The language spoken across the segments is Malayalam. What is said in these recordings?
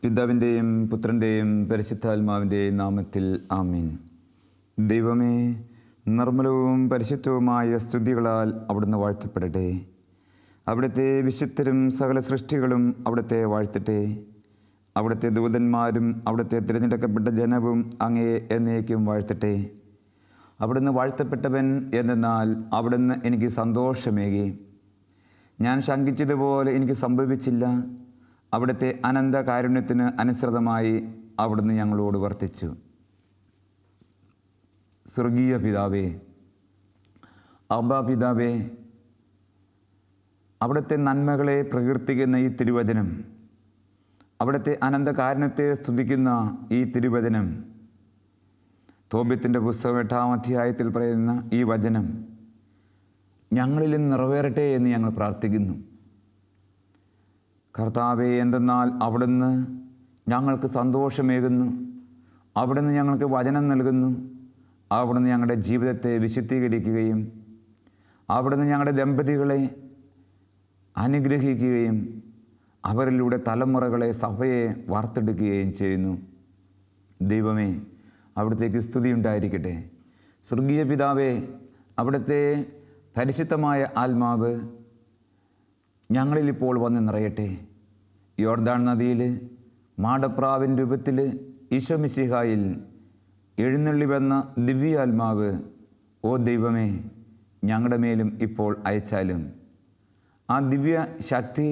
പിതാവിൻ്റെയും പുത്രൻ്റെയും പരിശുദ്ധാത്മാവിൻ്റെയും നാമത്തിൽ ആമീൻ. ദൈവമേ, നിർമ്മലവും പരിശുദ്ധവുമായ സ്തുതികളാൽ അവിടുന്ന് വാഴ്ത്തപ്പെടട്ടെ. അവിടുത്തെ വിശുദ്ധരും സകല സൃഷ്ടികളും അവിടുത്തെ വാഴ്ത്തട്ടെ. അവിടുത്തെ ദൂതന്മാരും അവിടുത്തെ തിരഞ്ഞെടുക്കപ്പെട്ട ജനവും അങ്ങയെ എന്നേക്കും വാഴ്ത്തട്ടെ. അവിടുന്ന് വാഴ്ത്തപ്പെട്ടവൻ എന്നാൽ അവിടുന്ന് എനിക്ക് സന്തോഷമേകി. ഞാൻ ശങ്കിച്ചതുപോലെ എനിക്ക് സംഭവിച്ചില്ല. അവിടുത്തെ അനന്ത കാരുണ്യത്തിന് അനുസൃതമായി അവിടുന്ന് ഞങ്ങളോട് വർത്തിച്ചു. സ്വർഗീയ പിതാവേ, അബ്ബാ പിതാവേ, അവിടുത്തെ നന്മകളെ പ്രകീർത്തിക്കുന്ന ഈ തിരുവചനം, അവിടുത്തെ അനന്ത കാരുണ്യത്തെ സ്തുതിക്കുന്ന ഈ തിരുവചനം, തോബിത്തിൻ്റെ പുസ്തകം 8-ാം അധ്യായത്തിൽ പറയുന്ന ഈ വചനം ഞങ്ങളിലും നിറവേറട്ടെ എന്ന് ഞങ്ങൾ പ്രാർത്ഥിക്കുന്നു. കർത്താവേ, എന്തെന്നാൽ അവിടുന്ന് ഞങ്ങൾക്ക് സന്തോഷമേകുന്നു, അവിടുന്ന് ഞങ്ങൾക്ക് വചനം നൽകുന്നു, അവിടുന്ന് ഞങ്ങളുടെ ജീവിതത്തെ വിശുദ്ധീകരിക്കുകയും അവിടുന്ന് ഞങ്ങളുടെ ദമ്പതികളെ അനുഗ്രഹിക്കുകയും അവരിലൂടെ തലമുറകളെ, സഭയെ വാർത്തെടുക്കുകയും ചെയ്യുന്നു. ദൈവമേ, അവിടുത്തേക്ക് സ്തുതി ഉണ്ടായിരിക്കട്ടെ. സ്വർഗീയ പിതാവേ, അവിടുത്തെ പരിശുദ്ധമായ ആത്മാവ് ഞങ്ങളിലിപ്പോൾ വന്ന് നിറയട്ടെ. യോർദാൻ നദിയിൽ മാടപ്രാവിൻ രൂപത്തിൽ ഈശോ മിശിഹായിൽ എഴുന്നള്ളി വന്ന ദിവ്യാത്മാവ്, ഓ ദൈവമേ, ഞങ്ങളുടെ മേലും ഇപ്പോൾ അയച്ചാലും ആ ദിവ്യ ശക്തി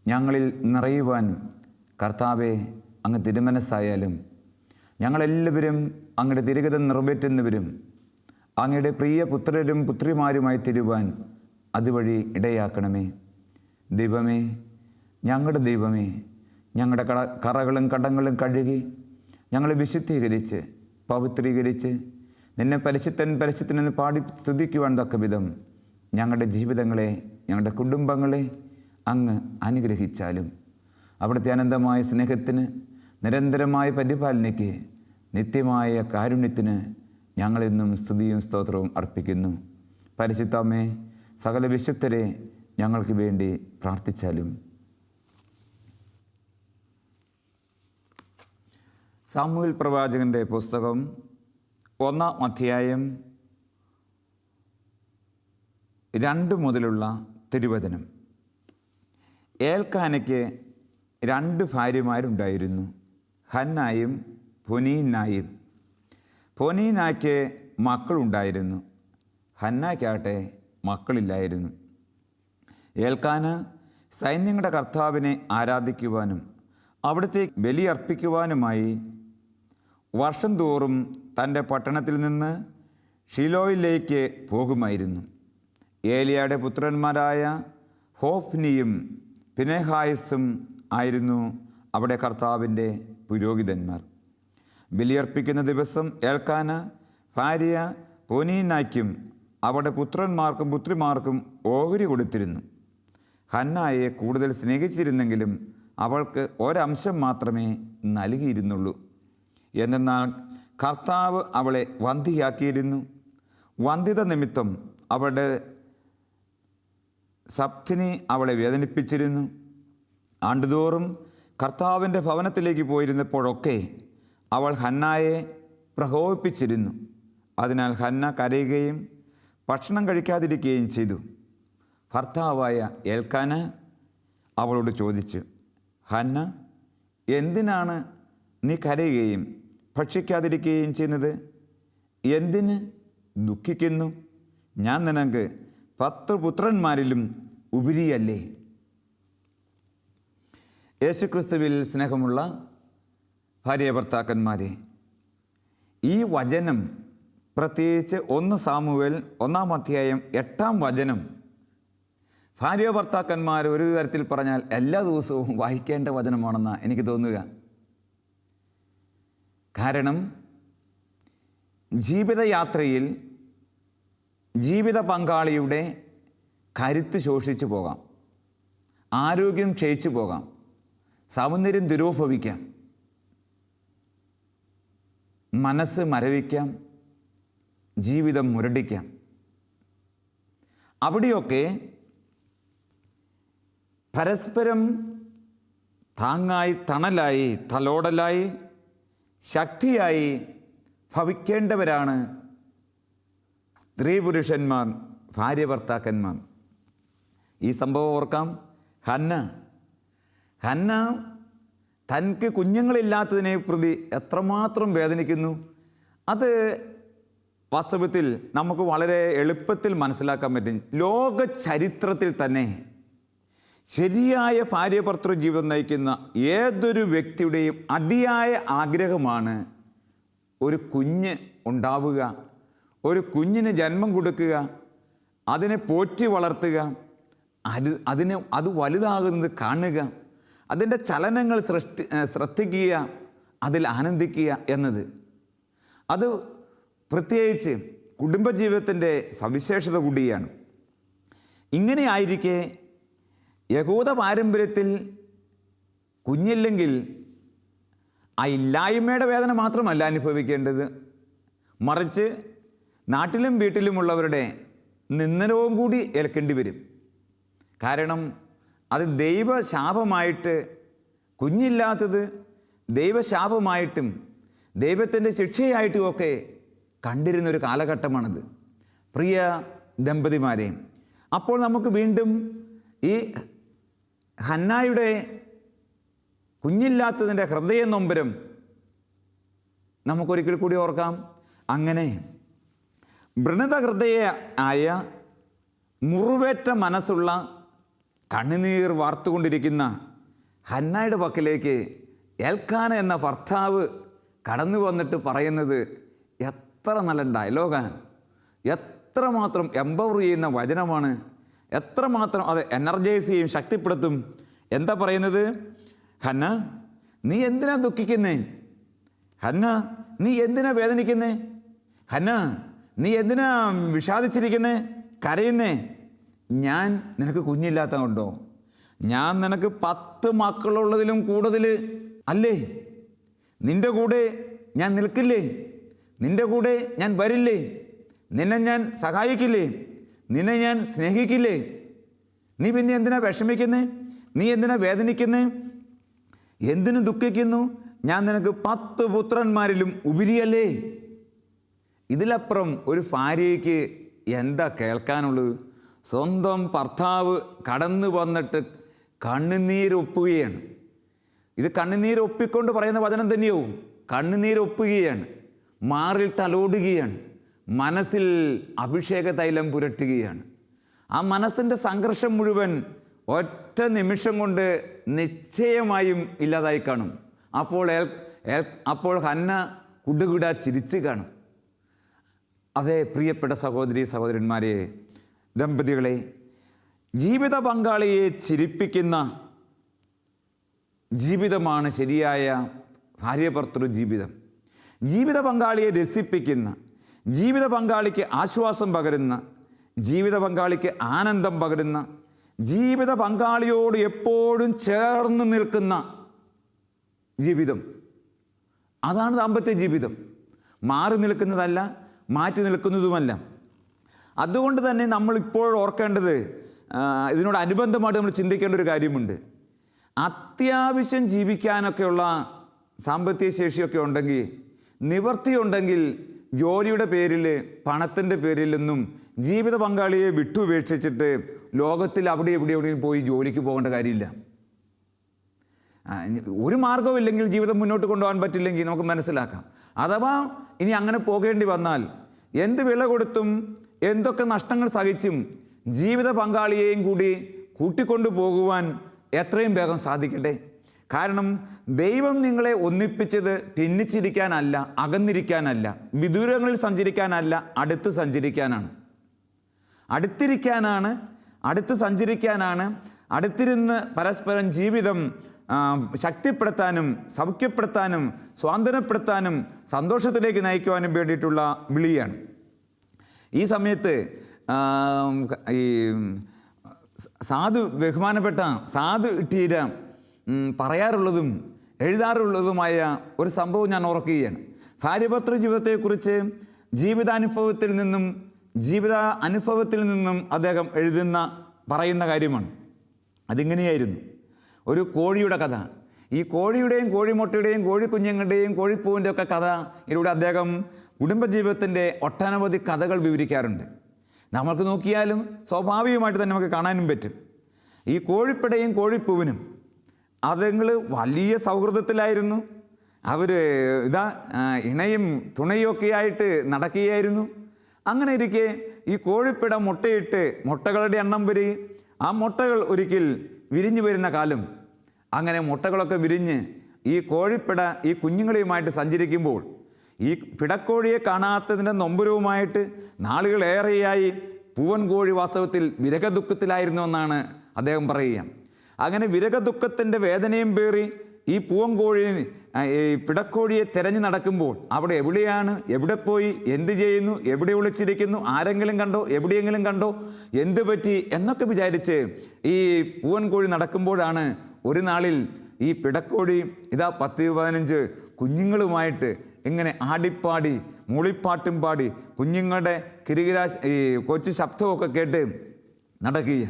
ഞങ്ങളിൽ നിറയുവാൻ കർത്താവെ അങ്ങ് തിരുമനസ്സായാലും ഞങ്ങളെല്ലാവരും അങ്ങയുടെ തിരുഗതം നിറവേറ്റുന്നവരും അങ്ങയുടെ പ്രിയ പുത്രരും പുത്രിമാരുമായി തിരുവാൻ അതുവഴി ഇടയാക്കണമേ. ദൈവമേ, ഞങ്ങളുടെ ദൈവമേ, ഞങ്ങളുടെ കറകളും കടങ്ങളും കഴുകി ഞങ്ങളെ വിശുദ്ധീകരിച്ച് പവിത്രീകരിച്ച് നിന്നെ പരിശുദ്ധനെന്ന് പാടി സ്തുതിക്കുവാൻ തക്ക വിധം ഞങ്ങളുടെ ജീവിതങ്ങളെ, ഞങ്ങളുടെ കുടുംബങ്ങളെ അങ്ങ് അനുഗ്രഹിച്ചാലും അവിടുത്തെ അനന്തമായ സ്നേഹത്തിന്, നിരന്തരമായ പരിപാലനയ്ക്ക്, നിത്യമായ കാരുണ്യത്തിന് ഞങ്ങളെന്നും സ്തുതിയും സ്തോത്രവും അർപ്പിക്കുന്നു. പരിശുദ്ധമേ, സകല വിശുദ്ധരെ ഞങ്ങൾക്ക് വേണ്ടി പ്രാർത്ഥിച്ചാലും. സാമുവേൽ പ്രവാചകൻ്റെ പുസ്തകം 1-ാം അധ്യായം 2 മുതലുള്ള തിരുവചനം. ഏൽക്കാനയ്ക്ക് 2 ഭാര്യമാരുണ്ടായിരുന്നു, ഹന്നായും പൊനീനായും. പൊനീനായ്ക്ക് മക്കളുണ്ടായിരുന്നു, ഹന്നായ്ക്കാട്ടെ മക്കളില്ലായിരുന്നു. ഏൽക്കാന് സൈന്യങ്ങളുടെ കർത്താവിനെ ആരാധിക്കുവാനും അവിടുത്തെ ബലിയർപ്പിക്കുവാനുമായി വർഷം തോറും തൻ്റെ പട്ടണത്തിൽ നിന്ന് ഷീലോയിലേക്ക് പോകുമായിരുന്നു. ഏലിയയുടെ പുത്രന്മാരായ ഹോഫ്നിയും പിനെഹായസും ആയിരുന്നു അവിടെ കർത്താവിൻ്റെ പുരോഹിതന്മാർ. ബലിയർപ്പിക്കുന്ന ദിവസം ഏൽക്കാന് ഭാര്യ പൊനീനായ്ക്കും അവിടെ പുത്രന്മാർക്കും പുത്രിമാർക്കും ഓഹരി കൊടുത്തിരുന്നു. ഹന്നായെ കൂടുതൽ സ്നേഹിച്ചിരുന്നെങ്കിലും അവൾക്ക് ഒരംശം മാത്രമേ നൽകിയിരുന്നുള്ളൂ. എന്നാൽ കർത്താവ് അവളെ വന്ധ്യയാക്കിയിരുന്നു. വന്ധ്യത നിമിത്തം അവളുടെ സപ്തിനി അവളെ വേദനിപ്പിച്ചിരുന്നു. ആണ്ടുതോറും കർത്താവിൻ്റെ ഭവനത്തിലേക്ക് പോയിരുന്നപ്പോഴൊക്കെ അവൾ ഹന്നായെ പ്രകോപിപ്പിച്ചിരുന്നു. അതിനാൽ ഹന്ന കരയുകയും ഭക്ഷണം കഴിക്കാതിരിക്കുകയും ചെയ്തു. ഭർത്താവായ ഏൽക്കാന് അവളോട് ചോദിച്ചു, ഹന്ന, എന്തിനാണ് നീ കരയുകയും ഭക്ഷിക്കാതിരിക്കുകയും ചെയ്യുന്നത്? എന്തിന് ദുഃഖിക്കുന്നു? ഞാൻ നിനക്ക് 10 പുത്രന്മാരിലും ഉപരിയല്ലേ? യേശുക്രിസ്തുവിൽ സ്നേഹമുള്ള ഭാര്യ ഭർത്താക്കന്മാരെ, ഈ വചനം, പ്രത്യേകിച്ച് 1 സാമുവേൽ 1-ാം അധ്യായം 8-ാം വചനം, ഭാര്യ ഭർത്താക്കന്മാർ ഒരു തരത്തിൽ പറഞ്ഞാൽ എല്ലാ ദിവസവും വായിക്കേണ്ട വചനമാണെന്നാണ് എനിക്ക് തോന്നുക. കാരണം ജീവിതയാത്രയിൽ ജീവിത പങ്കാളിയുടെ കരുത്ത് ശോഷിച്ചു പോകാം, ആരോഗ്യം ക്ഷയിച്ചു പോകാം, സൗന്ദര്യം ദുരൂഭവിക്കാം, മനസ്സ് മരവിക്കാം, ജീവിതം മുരടിക്കാം. അവിടെയൊക്കെ പരസ്പരം താങ്ങായി, തണലായി, തലോടലായി, ശക്തിയായി ഭവിക്കേണ്ടവരാണ് സ്ത്രീ പുരുഷന്മാർ, ഭാര്യ ഭർത്താക്കന്മാർ. ഈ സംഭവം ഓർക്കാം. ഹന്ന തനിക്ക് കുഞ്ഞുങ്ങളില്ലാത്തതിനെ പ്രതി എത്രമാത്രം വേദനിക്കുന്നു. അത് വാസ്തവത്തിൽ നമുക്ക് വളരെ എളുപ്പത്തിൽ മനസ്സിലാക്കാൻ പറ്റും. ലോക ചരിത്രത്തിൽ തന്നെ ശരിയായ ഭാര്യ-ഭർത്തൃ ജീവിതം നയിക്കുന്ന ഏതൊരു വ്യക്തിയുടെയും അതിയായ ആഗ്രഹമാണ് ഒരു കുഞ്ഞ് ഉണ്ടാവുക, ഒരു കുഞ്ഞിന് ജന്മം കൊടുക്കുക, അതിനെ പോറ്റി വളർത്തുക, അത് വലുതാകുന്നത് കാണുക, അതിൻ്റെ ചലനങ്ങൾ ശ്രദ്ധിക്കുക, അതിൽ ആനന്ദിക്കുക എന്നത്. അത് പ്രത്യേകിച്ച് കുടുംബജീവിതത്തിൻ്റെ സവിശേഷത കൂടിയാണ്. ഇങ്ങനെ ആയിരിക്കെ യഹൂദ പാരമ്പര്യത്തിൽ കുഞ്ഞില്ലെങ്കിൽ ആ ഇല്ലായ്മയുടെ വേദന മാത്രമല്ല അനുഭവിക്കേണ്ടത്, മറിച്ച് നാട്ടിലും വീട്ടിലുമുള്ളവരുടെ നിന്ദനവും കൂടി ഏൽക്കേണ്ടി വരും. കാരണം അത് ദൈവശാപമായിട്ട്, കുഞ്ഞില്ലാത്തത് ദൈവശാപമായിട്ടും ദൈവത്തിൻ്റെ ശിക്ഷയായിട്ടുമൊക്കെ കണ്ടിരുന്നൊരു കാലഘട്ടമാണിത്. പ്രിയ ദമ്പതിമാരെ, അപ്പോൾ നമുക്ക് വീണ്ടും ഈ ഹന്നായുടെ കുഞ്ഞില്ലാത്തതിൻ്റെ ഹൃദയ നൊമ്പരം നമുക്കൊരിക്കൽ കൂടി ഓർക്കാം. അങ്ങനെ വ്രണത ഹൃദയ ആയ, മുറിവേറ്റ മനസ്സുള്ള, കണ്ണുനീർ വാർത്തുകൊണ്ടിരിക്കുന്ന ഹന്നായുടെ പക്കലേക്ക് എൽക്കാന എന്ന ഭർത്താവ് കടന്നു വന്നിട്ട് പറയുന്നത് എത്ര നല്ല ഡയലോഗാണ്, എത്രമാത്രം എംപവർ ചെയ്യുന്ന വചനമാണ്, എത്രമാത്രം അത് എനർജൈസ് ചെയ്യും, ശക്തിപ്പെടുത്തും. എന്താ പറയുന്നത്? ഹന്ന, നീ എന്തിനാ ദുഃഖിക്കുന്നേ? ഹന്ന, നീ എന്തിനാ വേദനിക്കുന്നേ? ഹന്ന, നീ എന്തിനാ വിഷാദിച്ചിരിക്കുന്നേ, കരയുന്നേ? ഞാൻ നിനക്ക് കുഞ്ഞില്ലാത്ത കൊണ്ടോ? ഞാൻ നിനക്ക് 10 മക്കളുള്ളതിലും കൂടുതൽ അല്ലേ? നിൻ്റെ കൂടെ ഞാൻ നിൽക്കില്ലേ? നിൻ്റെ കൂടെ ഞാൻ വരില്ലേ? നിന്നെ ഞാൻ സഹായിക്കില്ലേ? നിന്നെ ഞാൻ സ്നേഹിക്കില്ലേ? നീ പിന്നെ എന്തിനാ വിഷമിക്കുന്നേ? നീ എന്തിനാ വേദനിക്കുന്നേ? എന്തിനു ദുഃഖിക്കുന്നു? ഞാൻ നിനക്ക് 10 പുത്രന്മാരിലും ഉപരിയല്ലേ? ഇതിലപ്പുറം ഒരു ഭാര്യയ്ക്ക് എന്താ കേൾക്കാനുള്ളത്? സ്വന്തം ഭർത്താവ് കടന്നു വന്നിട്ട് കണ്ണുനീരൊപ്പുകയാണ്. ഇത് കണ്ണുനീരൊപ്പിക്കൊണ്ട് പറയുന്ന വചനം തന്നെയാവും. കണ്ണുനീരൊപ്പുകയാണ്, മാറിൽ തലോടുകയാണ്, മനസ്സിൽ അഭിഷേക തൈലം പുരട്ടുകയാണ്. ആ മനസ്സിൻ്റെ സംഘർഷം മുഴുവൻ ഒറ്റ നിമിഷം കൊണ്ട് നിശ്ചയമായും ഇല്ലാതായി കാണും. അപ്പോൾ ഹന്ന കുടുകുട ചിരിച്ച് കാണും. അതേ പ്രിയപ്പെട്ട സഹോദരന്മാരെ, ദമ്പതികളെ, ജീവിത പങ്കാളിയെ ചിരിപ്പിക്കുന്ന ജീവിതമാണ് ശരിയായ ഭാര്യ-ഭർത്തൃ ജീവിതം. ജീവിത പങ്കാളിയെ രസിപ്പിക്കുന്ന, ജീവിത പങ്കാളിക്ക് ആശ്വാസം പകരുന്ന, ജീവിത പങ്കാളിക്ക് ആനന്ദം പകരുന്ന, ജീവിത പങ്കാളിയോട് എപ്പോഴും ചേർന്ന് നിൽക്കുന്ന ജീവിതം, അതാണ് ദാമ്പത്യ ജീവിതം. മാറി നിൽക്കുന്നതല്ല, മാറ്റി നിൽക്കുന്നതുമല്ല. അതുകൊണ്ട് തന്നെ നമ്മളിപ്പോൾ ഓർക്കേണ്ടത്, ഇതിനോടനുബന്ധമായിട്ട് നമ്മൾ ചിന്തിക്കേണ്ട ഒരു കാര്യമുണ്ട്. അത്യാവശ്യം ജീവിക്കാനൊക്കെയുള്ള സാമ്പത്തിക ശേഷിയൊക്കെ ഉണ്ടെങ്കിൽ, നിവൃത്തിയുണ്ടെങ്കിൽ, ജോലിയുടെ പേരിൽ, പണത്തിൻ്റെ പേരിലൊന്നും ജീവിത പങ്കാളിയെ വിട്ടുപേക്ഷിച്ചിട്ട് ലോകത്തിൽ അവിടെ എവിടെയും പോയി ജോലിക്ക് പോകേണ്ട കാര്യമില്ല. ഒരു മാർഗ്ഗവും ഇല്ലെങ്കിൽ, ജീവിതം മുന്നോട്ട് കൊണ്ടുപോകാൻ പറ്റില്ലെങ്കിൽ നമുക്ക് മനസ്സിലാക്കാം. അഥവാ ഇനി അങ്ങനെ പോകേണ്ടി വന്നാൽ എന്ത് വില കൊടുത്തും എന്തൊക്കെ നഷ്ടങ്ങൾ സഹിച്ചും ജീവിത പങ്കാളിയെയും കൂടി കൂട്ടിക്കൊണ്ടു പോകുവാൻ എത്രയും വേഗം സാധിക്കട്ടെ. കാരണം ദൈവം നിങ്ങളെ ഒന്നിപ്പിച്ചത് ഭിന്നിച്ചിരിക്കാനല്ല, അകന്നിരിക്കാനല്ല, വിദൂരങ്ങളിൽ സഞ്ചരിക്കാനല്ല, അടുത്ത് സഞ്ചരിക്കാനാണ്. അടുത്ത് സഞ്ചരിക്കാനാണ്. അടുത്തിരുന്ന് പരസ്പരം ജീവിതം ശക്തിപ്പെടുത്താനും സൗഖ്യപ്പെടുത്താനും സ്വാതന്ത്ര്യപ്പെടുത്താനും സന്തോഷത്തിലേക്ക് നയിക്കുവാനും വേണ്ടിയിട്ടുള്ള വിളിയാണ്. ഈ സമയത്ത് ഈ ബഹുമാനപ്പെട്ട സാധു ടീര പറയാറുള്ളതും എഴുതാറുള്ളതുമായ ഒരു സംഭവം ഞാൻ ഓർക്കുകയാണ്. ഭാര്യ-ഭർത്തൃ ജീവിതത്തെക്കുറിച്ച് ജീവിതാനുഭവത്തിൽ നിന്നും അദ്ദേഹം പറയുന്ന കാര്യമാണ്. അതിങ്ങനെയായിരുന്നു. ഒരു കോഴിയുടെ കഥ. ഈ കോഴിയുടെയും കോഴിമുട്ടയുടെയും കോഴിക്കുഞ്ഞുങ്ങളുടെയും കോഴിപ്പൂവിൻ്റെ ഒക്കെ കഥ ഇതിലൂടെ അദ്ദേഹം കുടുംബജീവിതത്തിൻ്റെ ഒട്ടനവധി കഥകൾ വിവരിക്കാറുണ്ട്. നമ്മൾക്ക് നോക്കിയാലും സ്വാഭാവികമായിട്ട് തന്നെ നമുക്ക് കാണാനും പറ്റും. ഈ കോഴിപ്പിടയും കോഴിപ്പൂവിനും അതുങ്ങൾ വലിയ സൗഹൃദത്തിലായിരുന്നു. അവർ ഇണയും തുണയും ഒക്കെ ആയിട്ട് നടക്കുകയായിരുന്നു. അങ്ങനെ ഇരിക്കെ ഈ കോഴിപ്പിട മുട്ടയിട്ട് മുട്ടകളുടെ എണ്ണം വരികയും ആ മുട്ടകൾ ഒരിക്കൽ വിരിഞ്ഞു വരുന്ന കാലം, അങ്ങനെ മുട്ടകളൊക്കെ വിരിഞ്ഞ് ഈ കോഴിപ്പിട ഈ കുഞ്ഞുങ്ങളുമായിട്ട് സഞ്ചരിക്കുമ്പോൾ ഈ പിടക്കോഴിയെ കാണാത്തതിൻ്റെ നൊമ്പരവുമായിട്ട് നാളുകളേറെയായി പൂവൻ കോഴി വാസ്തവത്തിൽ വിരഹദുഃഖത്തിലായിരുന്നു എന്നാണ് അദ്ദേഹം പറയുക. അങ്ങനെ വിരഹദുഃഖത്തിൻ്റെ വേദനയും പേറി ഈ പൂവൻ കോഴി ഈ പിടക്കോഴിയെ തിരഞ്ഞു നടക്കുമ്പോൾ അവിടെ എവിടെയാണ്, എവിടെ പോയി, എന്ത് ചെയ്യുന്നു, എവിടെ ഒളിച്ചിരിക്കുന്നു, ആരെങ്കിലും കണ്ടോ, എവിടെയെങ്കിലും കണ്ടോ, എന്ത് പറ്റി എന്നൊക്കെ വിചാരിച്ച് ഈ പൂവൻ കോഴി നടക്കുമ്പോഴാണ് ഒരു നാളിൽ ഈ പിടക്കോഴി 10-15 കുഞ്ഞുങ്ങളുമായിട്ട് ഇങ്ങനെ ആടിപ്പാടി മൂളിപ്പാട്ടും പാടി കുഞ്ഞുങ്ങളുടെ ഈ കൊച്ചു ശബ്ദമൊക്കെ കേട്ട് നടക്കുക.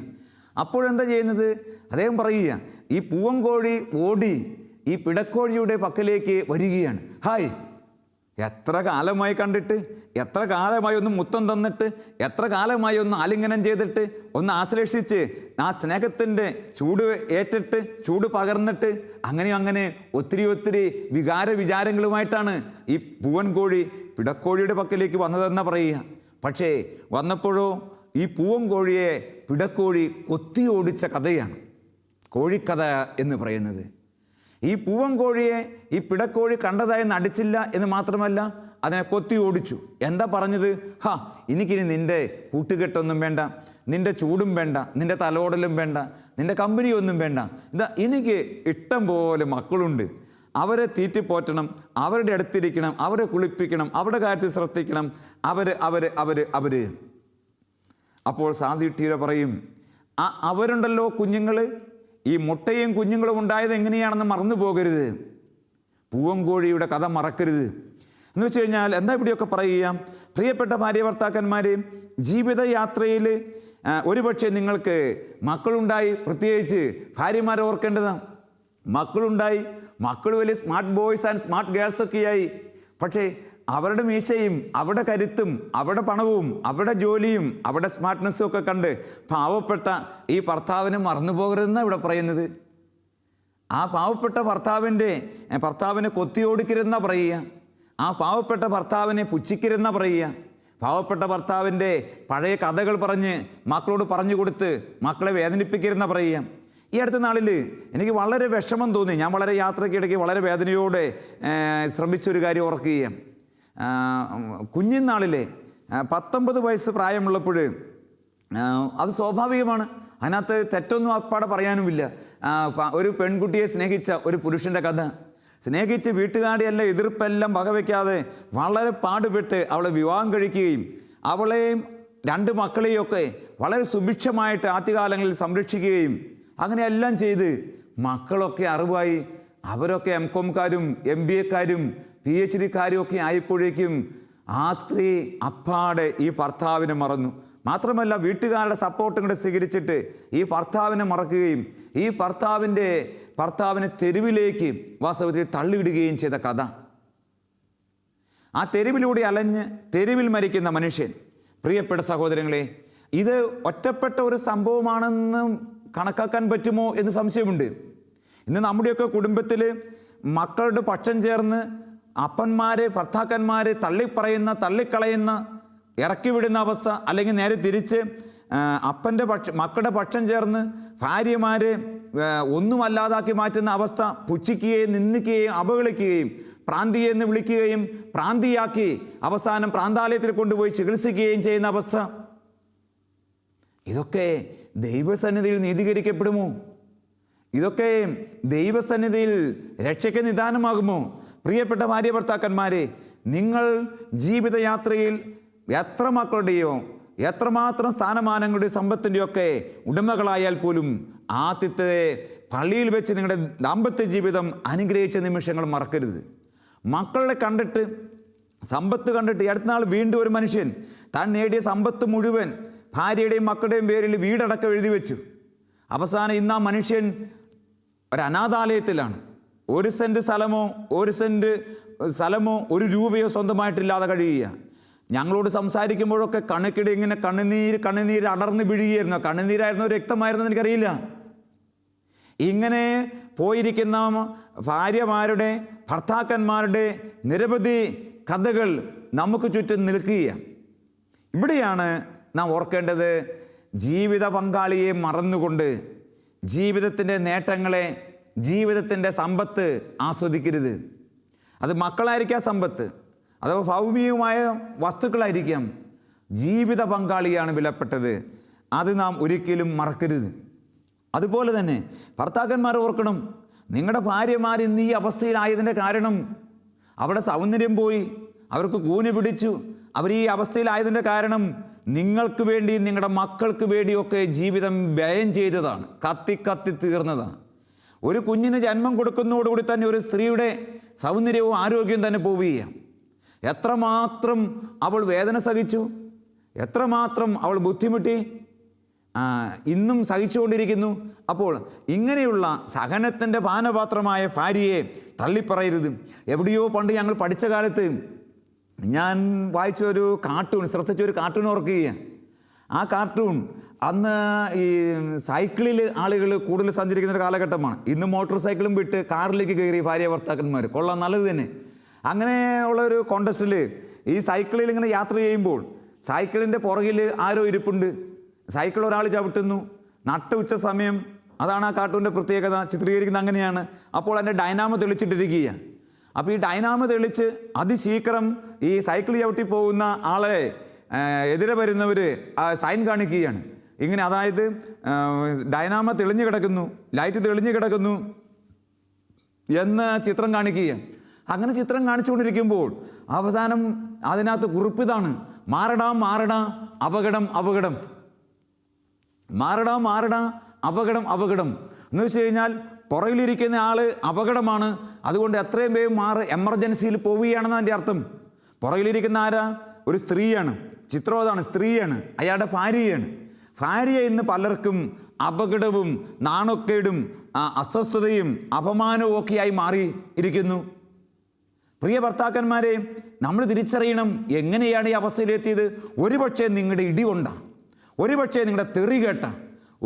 അപ്പോഴെന്താ ചെയ്യുന്നത്? അദ്ദേഹം പറയുക, ഈ പൂവൻ കോഴി ഓടി ഈ പിടക്കോഴിയുടെ പക്കലേക്ക് വരികയാണ്. ഹായ്, എത്ര കാലമായി കണ്ടിട്ട്, എത്ര കാലമായി ഒന്ന് മുത്തം തന്നിട്ട്, എത്ര കാലമായി ഒന്ന് ആലിംഗനം ചെയ്തിട്ട്, ഒന്ന് ആശ്ലേഷിച്ച് ആ സ്നേഹത്തിൻ്റെ ചൂട് ഏറ്റിട്ട്, ചൂട് പകർന്നിട്ട്, അങ്ങനെ ഒത്തിരി വിചാരങ്ങളുമായിട്ടാണ് ഈ പൂവൻ കോഴി പിടക്കോഴിയുടെ പക്കലേക്ക് വന്നതെന്ന് പറയുക. പക്ഷേ വന്നപ്പോഴോ ഈ പൂവൻ കോഴിയെ പിടക്കോഴി കൊത്തി ഓടിച്ച കഥയാണ് കോഴിക്കഥ എന്ന് പറയുന്നത്. ഈ പൂവൻ കോഴിയെ ഈ പിടക്കോഴി കണ്ടതായി നടിച്ചില്ല എന്ന് മാത്രമല്ല, അതിനെ കൊത്തി ഓടിച്ചു. എന്താ പറഞ്ഞത്? എനിക്കിനി നിൻ്റെ കൂട്ടുകെട്ടൊന്നും വേണ്ട, നിൻ്റെ ചൂടും വേണ്ട, നിൻ്റെ തലോടലും വേണ്ട, നിൻ്റെ കമ്പനിയൊന്നും വേണ്ട. എനിക്ക് ഇഷ്ടം പോലെ മക്കളുണ്ട്, അവരെ തീറ്റിപ്പോറ്റണം, അവരുടെ അടുത്തിരിക്കണം, അവരെ കുളിപ്പിക്കണം, അവരുടെ കാര്യത്തിൽ ശ്രദ്ധിക്കണം, അവർ അപ്പോൾ സാധിട്ടീര പറയും, അവരുണ്ടല്ലോ കുഞ്ഞുങ്ങൾ, ഈ മുട്ടയും കുഞ്ഞുങ്ങളും ഉണ്ടായത് എങ്ങനെയാണെന്ന് മറന്നു പോകരുത്. പൂവൻ കോഴിയുടെ കഥ മറക്കരുത് എന്ന് വെച്ച് കഴിഞ്ഞാൽ എന്താ ഇവിടെയൊക്കെ പറയുക? പ്രിയപ്പെട്ട ഭാര്യ ഭർത്താക്കന്മാരെയും ജീവിതയാത്രയിൽ ഒരുപക്ഷെ നിങ്ങൾക്ക് മക്കളുണ്ടായി, പ്രത്യേകിച്ച് ഭാര്യമാരെ ഓർക്കേണ്ടതാണ്. മക്കളുണ്ടായി, മക്കൾ വലിയ സ്മാർട്ട് ബോയ്സ് ആൻഡ് സ്മാർട്ട് ഗേൾസൊക്കെയായി. പക്ഷേ അവരുടെ മീശയും അവരുടെ കരുത്തും അവരുടെ പണവും അവരുടെ ജോലിയും അവരുടെ സ്മാർട്ട്നെസ്സും ഒക്കെ കണ്ട് പാവപ്പെട്ട ഈ ഭർത്താവിനെ മറന്നു പോകരുതെന്നാണ് ഇവിടെ പറയുന്നത്. ആ പാവപ്പെട്ട ഭർത്താവിനെ കൊത്തിയോടിക്കരുതെന്നാ പറയുക. ആ പാവപ്പെട്ട ഭർത്താവിനെ പുച്ഛിക്കരുതെന്നാ പറയുക. പാവപ്പെട്ട ഭർത്താവിൻ്റെ പഴയ കഥകൾ പറഞ്ഞ് മക്കളോട് പറഞ്ഞു കൊടുത്ത് മക്കളെ വേദനിപ്പിക്കരുതെന്നാ പറയുക. ഈ അടുത്ത നാളിൽ എനിക്ക് വളരെ വിഷമം തോന്നി. ഞാൻ വളരെ യാത്രയ്ക്കിടയ്ക്ക് വളരെ വേദനയോടെ ശ്രമിച്ചൊരു കാര്യം ഓർക്കുകയാണ്. കുഞ്ഞുനാളിലെ 19 വയസ്സ് പ്രായമുള്ളപ്പോൾ അത് സ്വാഭാവികമാണ്, അതിനകത്ത് തെറ്റൊന്നും അപ്പാടെ പറയാനുമില്ല. ഒരു പെൺകുട്ടിയെ സ്നേഹിച്ച ഒരു പുരുഷൻ്റെ കഥ. സ്നേഹിച്ച് വീട്ടുകാരുടെ എല്ലാം എതിർപ്പെല്ലാം വകവയ്ക്കാതെ വളരെ പാടുപെട്ട് അവളെ വിവാഹം കഴിക്കുകയും അവളെയും 2 മക്കളെയൊക്കെ വളരെ സുഭിക്ഷമായിട്ട് ആദ്യകാലങ്ങളിൽ സംരക്ഷിക്കുകയും അങ്ങനെയെല്ലാം ചെയ്ത് മക്കളൊക്കെ അറിവായി, അവരൊക്കെ MCOMകാരും MBAക്കാരും PhDക്കാരും ഒക്കെ ആയപ്പോഴേക്കും ആ സ്ത്രീ അപ്പാടെ ഈ ഭർത്താവിനെ മറന്നു. മാത്രമല്ല വീട്ടുകാരുടെ സപ്പോർട്ടും കൂടെ സ്വീകരിച്ചിട്ട് ഈ ഭർത്താവിനെ മറക്കുകയും ഈ ഭർത്താവിനെ തെരുവിലേക്ക് വാസ്തവത്തിൽ തള്ളിയിടുകയും ചെയ്ത കഥ. ആ തെരുവിലൂടെ അലഞ്ഞ് തെരുവിൽ മരിക്കുന്ന മനുഷ്യൻ. പ്രിയപ്പെട്ട സഹോദരങ്ങളെ, ഇത് ഒറ്റപ്പെട്ട ഒരു സംഭവമാണെന്ന് കണക്കാക്കാൻ പറ്റുമോ എന്ന് സംശയമുണ്ട്. ഇന്ന് നമ്മുടെയൊക്കെ കുടുംബത്തിൽ മക്കളുടെ പക്ഷം ചേർന്ന് അപ്പന്മാരെ ഭർത്താക്കന്മാരെ തള്ളിക്കളയുന്ന ഇറക്കി വിടുന്ന അവസ്ഥ, അല്ലെങ്കിൽ നേരെ തിരിച്ച് മക്കളുടെ പക്ഷം ചേർന്ന് ഭാര്യമാരെ ഒന്നുമല്ലാതാക്കി മാറ്റുന്ന അവസ്ഥ, പുച്ഛിക്കുകയും നിന്ദിക്കുകയും അവഹേളിക്കുകയും പ്രാന്തിയെന്ന് വിളിക്കുകയും പ്രാന്തിയാക്കി അവസാനം പ്രാന്താലയത്തിൽ കൊണ്ടുപോയി ചികിത്സിക്കുകയും ചെയ്യുന്ന അവസ്ഥ. ഇതൊക്കെ ദൈവസന്നിധിയിൽ നീതീകരിക്കപ്പെടുമോ? ഇതൊക്കെ ദൈവസന്നിധിയിൽ രക്ഷയ്ക്ക് നിദാനമാകുമോ? പ്രിയപ്പെട്ട ഭാര്യ ഭർത്താക്കന്മാരെ, നിങ്ങൾ ജീവിതയാത്രയിൽ എത്ര മക്കളുടെയോ എത്രമാത്രം സ്ഥാനമാനങ്ങളുടെയോ സമ്പത്തിൻ്റെയോ ഒക്കെ ഉടമകളായാൽ പോലും ആദ്യത്തെ പള്ളിയിൽ വെച്ച് നിങ്ങളുടെ ദാമ്പത്യ ജീവിതം അനുഗ്രഹിച്ച നിമിഷങ്ങൾ മറക്കരുത്. മക്കളെ കണ്ടിട്ട് സമ്പത്ത് കണ്ടിട്ട് അടുത്ത നാൾ വീണ്ടും ഒരു മനുഷ്യൻ താൻ നേടിയ സമ്പത്ത് മുഴുവൻ ഭാര്യയുടെയും മക്കളുടെയും പേരിൽ വീടടക്കം എഴുതി വെച്ചു. അവസാനം ഇന്ന് ആ മനുഷ്യൻ ഒരു അനാഥാലയത്തിലാണ്. ഒരു സെൻറ്റ് സ്ഥലമോ ഒരു രൂപയോ സ്വന്തമായിട്ടില്ലാതെ കഴിയുക. ഞങ്ങളോട് സംസാരിക്കുമ്പോഴൊക്കെ കണക്കിടെ ഇങ്ങനെ കണ്ണുനീര് അടർന്ന് വീഴുകയായിരുന്നു. കണ്ണുനീരായിരുന്നോ രക്തമായിരുന്നോ എനിക്കറിയില്ല. ഇങ്ങനെ പോയിരിക്കുന്ന ഭാര്യമാരുടെ ഭർത്താക്കന്മാരുടെ നിരവധി കഥകൾ നമുക്ക് ചുറ്റും നിൽക്കുകയാണ്. ഇവിടെയാണ് നാം ഓർക്കേണ്ടത്, ജീവിത പങ്കാളിയെ മറന്നുകൊണ്ട് ജീവിതത്തിൻ്റെ നേട്ടങ്ങളെ, ജീവിതത്തിൻ്റെ സമ്പത്ത് ആസ്വദിക്കരുത്. അത് മക്കളായിരിക്കാം സമ്പത്ത്, അഥവാ ഭൗമികമായ വസ്തുക്കളായിരിക്കാം. ജീവിത പങ്കാളിയാണ് വിലപ്പെട്ടത്. അത് നാം ഒരിക്കലും മറക്കരുത്. അതുപോലെ തന്നെ ഭർത്താക്കന്മാർ ഓർക്കണം, നിങ്ങളുടെ ഭാര്യമാർ ഇന്ന് ഈ അവസ്ഥയിലായതിൻ്റെ കാരണം അവിടെ സൗന്ദര്യം പോയി, അവർക്ക് കൂന് പിടിച്ചു. അവർ ഈ അവസ്ഥയിലായതിൻ്റെ കാരണം നിങ്ങൾക്ക് വേണ്ടി, നിങ്ങളുടെ മക്കൾക്ക് വേണ്ടിയൊക്കെ ജീവിതം വ്യയം ചെയ്തതാണ്, കത്തി തീർന്നതാണ്. ഒരു കുഞ്ഞിന് ജന്മം കൊടുക്കുന്നതോടുകൂടി തന്നെ ഒരു സ്ത്രീയുടെ സൗന്ദര്യവും ആരോഗ്യവും തന്നെ പോവുകയാണ്. എത്രമാത്രം അവൾ വേദന സഹിച്ചു, എത്രമാത്രം അവൾ ബുദ്ധിമുട്ടി, ഇന്നും സഹിച്ചുകൊണ്ടിരിക്കുന്നു. അപ്പോൾ ഇങ്ങനെയുള്ള സഹനത്തിൻ്റെ പാനപാത്രമായ ഭാര്യയെ തള്ളിപ്പറയരുത്. എവിടെയോ പണ്ട് ഞങ്ങൾ പഠിച്ച കാലത്ത് ഞാൻ വായിച്ചൊരു ശ്രദ്ധിച്ചൊരു കാർട്ടൂൺ ഓർക്കുകയാണ്. ആ കാർട്ടൂൺ അന്ന് ഈ സൈക്കിളിൽ ആളുകൾ കൂടുതൽ സഞ്ചരിക്കുന്ന ഒരു കാലഘട്ടമാണ്. ഇന്ന് മോട്ടോർ സൈക്കിളും വിട്ട് കാറിലേക്ക് കയറി ഭാര്യ ഭർത്താക്കന്മാർ. കൊള്ളാം, നല്ലത് തന്നെ. അങ്ങനെ ഉള്ളൊരു കോണ്ടസ്റ്റിൽ ഈ സൈക്കിളിൽ ഇങ്ങനെ യാത്ര ചെയ്യുമ്പോൾ സൈക്കിളിൻ്റെ പുറകിൽ ആരോ ഇരിപ്പുണ്ട്. സൈക്കിൾ ഒരാൾ ചവിട്ടുന്നു, നട്ട് ഉച്ച സമയം. അതാണ് ആ കാർട്ടൂണിൻ്റെ പ്രത്യേകത, ചിത്രീകരിക്കുന്നത് അങ്ങനെയാണ്. അപ്പോൾ അതിൻ്റെ ഡൈനാമോ തെളിച്ചിട്ടിരിക്കുകയാണ്. അപ്പോൾ ഈ ഡൈനാമോ തെളിച്ച് അതിശീഘ്രം ഈ സൈക്കിൾ ചവിട്ടി പോകുന്ന ആളെ എതിരെ വരുന്നവർ സൈൻ കാണിക്കുകയാണ്. ഇങ്ങനെ, അതായത് ഡൈനാമോ തെളിഞ്ഞു കിടക്കുന്നു, ലൈറ്റ് തെളിഞ്ഞു കിടക്കുന്നു എന്ന് ചിത്രം കാണിക്കുകയാണ്. അങ്ങനെ ചിത്രം കാണിച്ചുകൊണ്ടിരിക്കുമ്പോൾ അവസാനം അതിനകത്ത് കുറിപ്പിതാണ്, മാറടാ അപകടം എന്ന് വെച്ച് കഴിഞ്ഞാൽ പുറകിലിരിക്കുന്ന ആള് അപകടമാണ്, അതുകൊണ്ട് എത്രയും വേഗം എമർജൻസിയിൽ പോവുകയാണെന്ന് അതിൻ്റെ അർത്ഥം. പുറകിലിരിക്കുന്ന ആരാ? ഒരു സ്ത്രീയാണ്. ചിത്രം അതാണ്, സ്ത്രീയാണ്, അയാളുടെ ഭാര്യയാണ്. ഭാര്യ ഇന്ന് പലർക്കും അപകടവും നാണക്കേടും അസ്വസ്ഥതയും അപമാനവും ഒക്കെയായി മാറി ഇരിക്കുന്നു. പ്രിയ ഭർത്താക്കന്മാരെ, നമ്മൾ തിരിച്ചറിയണം എങ്ങനെയാണ് ഈ അവസ്ഥയിലെത്തിയത്. ഒരുപക്ഷെ നിങ്ങളുടെ ഇടി കൊണ്ടാണ്, ഒരുപക്ഷെ നിങ്ങളുടെ തെറി കേട്ടാണ്,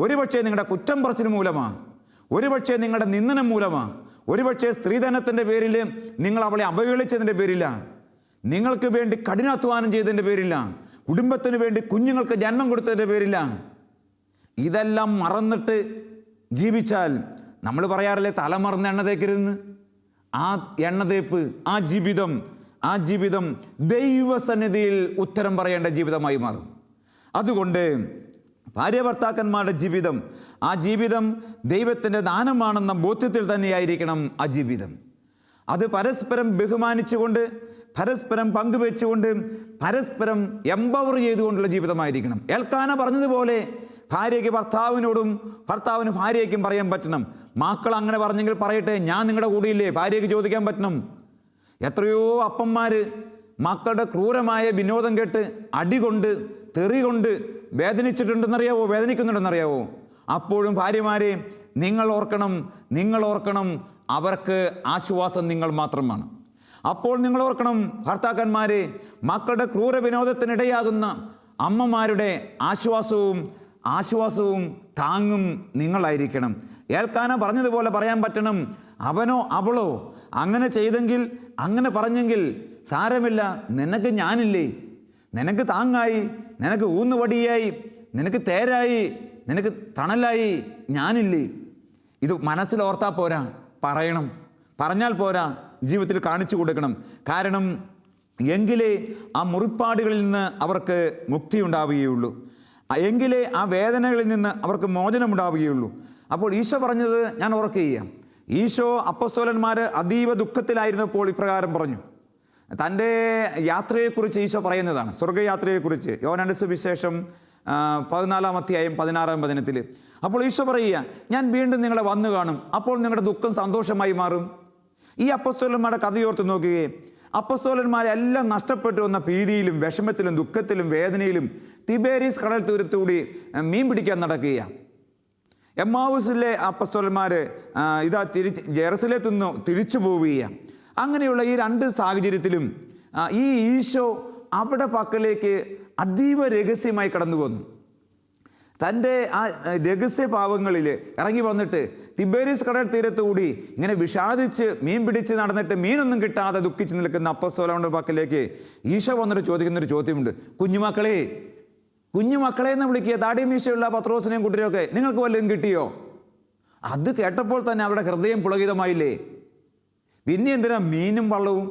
ഒരുപക്ഷെ നിങ്ങളുടെ കുറ്റം പറച്ചിൽ മൂലമാണ്, ഒരുപക്ഷെ നിങ്ങളുടെ നിന്ദനം മൂലമാണ്, ഒരുപക്ഷെ സ്ത്രീധനത്തിൻ്റെ പേരിൽ നിങ്ങൾ അവളെ അവഹേളിച്ചതിൻ്റെ പേരിലാണ്, നിങ്ങൾക്ക് വേണ്ടി കഠിനാധ്വാനം ചെയ്തതിൻ്റെ പേരിലാണ്, കുടുംബത്തിന് വേണ്ടി കുഞ്ഞുങ്ങൾക്ക് ജന്മം കൊടുത്തതിൻ്റെ പേരിലാണ്. ഇതെല്ലാം മറന്നിട്ട് ജീവിച്ചാൽ, നമ്മൾ പറയാറില്ലേ തലമറന്ന് എണ്ണ തേക്കരുതെന്ന്. ആ എണ്ണ തേപ്പ്, ആ ജീവിതം ദൈവസന്നിധിയിൽ ഉത്തരം പറയേണ്ട ജീവിതമായി മാറും. അതുകൊണ്ട് ഭാര്യ ഭർത്താക്കന്മാരുടെ ജീവിതം, ആ ജീവിതം ദൈവത്തിൻ്റെ ദാനമാണെന്ന ബോധ്യത്തിൽ തന്നെയായിരിക്കണം ആ ജീവിതം. അത് പരസ്പരം ബഹുമാനിച്ചുകൊണ്ട്, പരസ്പരം പങ്കുവെച്ചുകൊണ്ട്, പരസ്പരം എംപവർ ചെയ്തുകൊണ്ടുള്ള ജീവിതമായിരിക്കണം. എൽക്കാന പറഞ്ഞതുപോലെ ഭാര്യയ്ക്ക് ഭർത്താവിനോടും ഭർത്താവിന് ഭാര്യയ്ക്കും പറയാൻ പറ്റണം. മക്കൾ അങ്ങനെ പറഞ്ഞെങ്കിൽ പറയട്ടെ, ഞാൻ നിങ്ങളുടെ കൂടെയില്ലേ, ഭാര്യയ്ക്ക് ചോദിക്കാൻ പറ്റണം. എത്രയോ അപ്പന്മാർ മക്കളുടെ ക്രൂരമായ വിനോദം കേട്ട് അടികൊണ്ട് തെറി കൊണ്ട് വേദനിക്കുന്നുണ്ടെന്നറിയാവോ. അപ്പോഴും ഭാര്യമാരെ നിങ്ങൾ ഓർക്കണം, അവർക്ക് ആശ്വാസം നിങ്ങൾ മാത്രമാണ്. അപ്പോൾ നിങ്ങൾ ഓർക്കണം ഭർത്താക്കന്മാരെ, മക്കളുടെ ക്രൂര വിനോദത്തിനിടയാകുന്ന അമ്മമാരുടെ ആശ്വാസവും താങ്ങും നിങ്ങളായിരിക്കണം. ഏൽക്കാന പറഞ്ഞതുപോലെ പറയാൻ പറ്റണം. അവനോ അവളോ അങ്ങനെ ചെയ്തെങ്കിൽ, അങ്ങനെ പറഞ്ഞെങ്കിൽ സാരമില്ല, നിനക്ക് ഞാനില്ലേ, നിനക്ക് താങ്ങായി, നിനക്ക് ഊന്നുവടിയായി, നിനക്ക് തേരായി, നിനക്ക് തണലായി ഞാനില്ലേ. ഇത് മനസ്സിലോർത്താൽ പോരാ, പറഞ്ഞാൽ പോരാ, ജീവിതത്തിൽ കാണിച്ചു കൊടുക്കണം. കാരണം എങ്കിലേ ആ മുറിപ്പാടുകളിൽ നിന്ന് അവർക്ക് മുക്തി ഉണ്ടാവുകയുള്ളൂ, എങ്കിലേ ആ വേദനകളിൽ നിന്ന് അവർക്ക് മോചനമുണ്ടാവുകയുള്ളൂ. അപ്പോൾ ഈശോ പറഞ്ഞത് ഞാൻ ഓർക്കുകയാണ്. ഈശോ അപ്പസ്തോലന്മാർ അതീവ ദുഃഖത്തിലായിരുന്നപ്പോൾ ഇപ്രകാരം പറഞ്ഞു. തൻ്റെ യാത്രയെക്കുറിച്ച് ഈശോ പറയുന്നതാണ്, സ്വർഗയാത്രയെക്കുറിച്ച്. യോഹന്നാന്റെ സുവിശേഷം 14-ാം അധ്യായം 16-ാം വചനത്തിൽ. അപ്പോൾ ഈശോ പറയുക, ഞാൻ വീണ്ടും നിങ്ങളെ വന്നു കാണും, അപ്പോൾ നിങ്ങളുടെ ദുഃഖം സന്തോഷമായി മാറും. ഈ അപ്പസ്തോലന്മാരുടെ കഥയോർത്ത് നോക്കുകയും, അപ്പസ്തോലന്മാരെല്ലാം നഷ്ടപ്പെട്ടു വന്ന ഭീതിയിലും വിഷമത്തിലും ദുഃഖത്തിലും വേദനയിലും തിബേരീസ് കടൽ തീരത്തുകൂടി മീൻ പിടിക്കാൻ നടക്കുകയാണ്. എമ്മാവൂസിലെ അപ്പസ്തോലന്മാർ ഇതാ ജെറുസലേത്തിൽ നിന്ന് തിരിച്ചു പോവുകയാണ്. അങ്ങനെയുള്ള ഈ രണ്ട് സാഹചര്യത്തിലും ഈ ഈശോ അവിടെ പക്കലേക്ക് അതീവ രഹസ്യമായി കടന്നു വന്നു. തൻ്റെ ആ രഹസ്യ പാവങ്ങളിൽ ഇറങ്ങി വന്നിട്ട് തിബേരിയസ് കടൽ തീരത്തുകൂടി ഇങ്ങനെ വിഷാദിച്ച് മീൻ പിടിച്ച് നടന്നിട്ട് മീനൊന്നും കിട്ടാതെ ദുഃഖിച്ച് നിൽക്കുന്ന അപ്പസ്തോലന്മാരുടെ പക്കലേക്ക് ഈശോ വന്നിട്ട് ചോദിക്കുന്നൊരു ചോദ്യമുണ്ട്. കുഞ്ഞുമക്കളെ എന്ന് വിളിക്കുക, താടിയും മീശയുള്ള പത്രോസിനെയും കുട്ടിയൊക്കെ നിങ്ങൾക്ക് വല്ലതും കിട്ടിയോ? അത് കേട്ടപ്പോൾ തന്നെ അവിടെ ഹൃദയം പുളകിതമായില്ലേ? പിന്നെ എന്തിനാ മീനും വള്ളവും?